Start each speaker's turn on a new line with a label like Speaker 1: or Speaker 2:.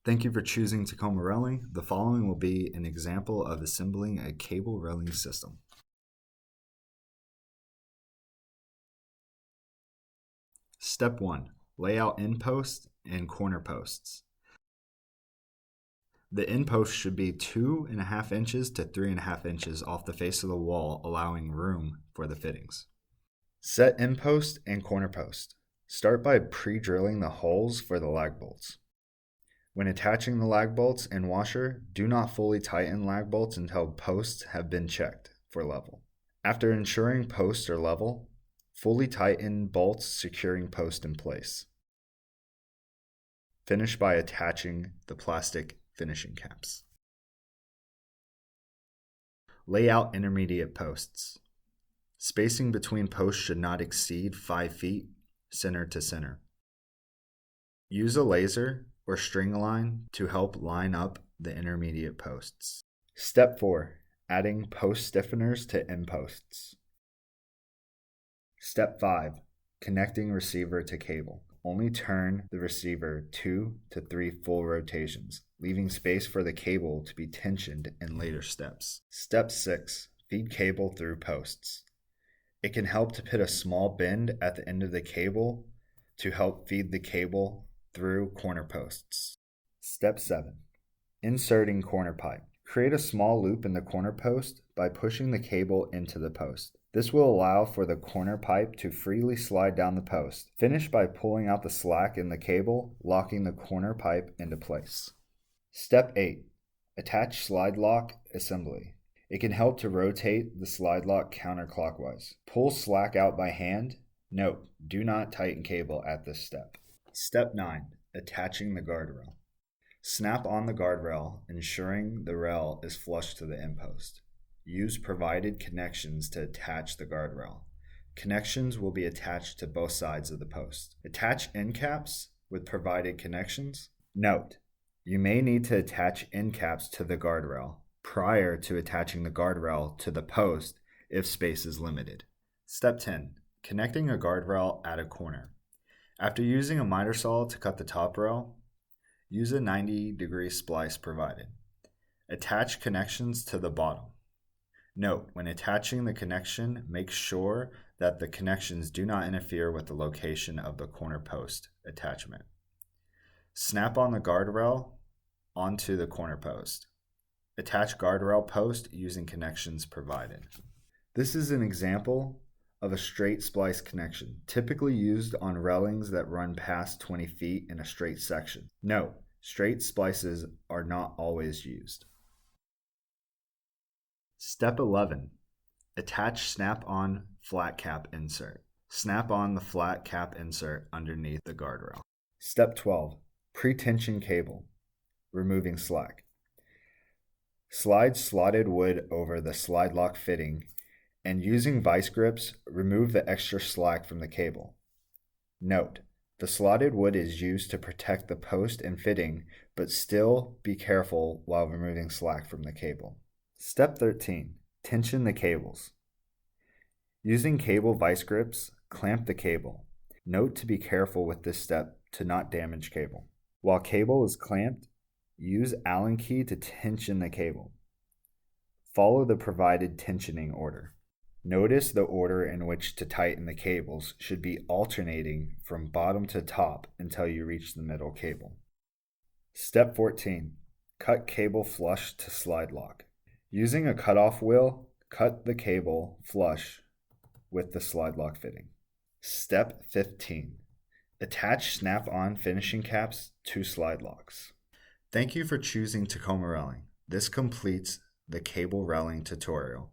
Speaker 1: Thank you for choosing Tacoma Railing. The following will be an example of assembling a cable railing system. Step 1. Lay out end posts and corner posts. The end post should be 2.5 inches to 3.5 inches off the face of the wall, allowing room for the fittings. Set end post and corner post. Start by pre-drilling the holes for the lag bolts. When attaching the lag bolts and washer, do not fully tighten lag bolts until posts have been checked for level. After ensuring posts are level, fully tighten bolts securing post in place. Finish by attaching the plastic finishing caps. Lay out intermediate posts. Spacing between posts should not exceed 5 feet, center to center. Use a laser or string line to help line up the intermediate posts. Step 4. Adding post stiffeners to end posts. Step 5. Connecting receiver to cable. Only turn the receiver 2 to 3 full rotations, leaving space for the cable to be tensioned in later steps. Step 6. Feed cable through posts. It can help to put a small bend at the end of the cable to help feed the cable through corner posts. Step 7. Inserting corner pipe. Create a small loop in the corner post by pushing the cable into the post. This will allow for the corner pipe to freely slide down the post. Finish by pulling out the slack in the cable, locking the corner pipe into place. Step 8. Attach slide lock assembly. It can help to rotate the slide lock counterclockwise. Pull slack out by hand. Note, do not tighten cable at this step. Step 9. Attaching the guardrail. Snap on the guardrail, ensuring the rail is flush to the end post. Use provided connections to attach the guardrail. Connections will be attached to both sides of the post. Attach end caps with provided connections. Note, you may need to attach end caps to the guardrail prior to attaching the guardrail to the post if space is limited. Step 10. Connecting a guardrail at a corner. After using a miter saw to cut the top rail, use a 90-degree splice provided. Attach connections to the bottom. Note, when attaching the connection, make sure that the connections do not interfere with the location of the corner post attachment. Snap on the guardrail onto the corner post. Attach guardrail post using connections provided. This is an example of a straight splice connection, typically used on railings that run past 20 feet in a straight section. Note, straight splices are not always used. Step 11. Attach snap-on flat cap insert. Snap on the flat cap insert underneath the guardrail. Step 12. Pre-tension cable. Removing slack. Slide slotted wood over the slide lock fitting and using vice grips, remove the extra slack from the cable. Note, the slotted wood is used to protect the post and fitting, but still be careful while removing slack from the cable. Step 13. Tension the cables. Using cable vice grips, clamp the cable. Note to be careful with this step to not damage cable. While cable is clamped, use Allen key to tension the cable. Follow the provided tensioning order. Notice the order in which to tighten the cables should be alternating from bottom to top until you reach the middle cable. Step 14. Cut cable flush to slide lock. Using a cutoff wheel, cut the cable flush with the slide lock fitting. Step 15. Attach snap-on finishing caps to slide locks. Thank you for choosing Tacoma Railing. This completes the cable railing tutorial.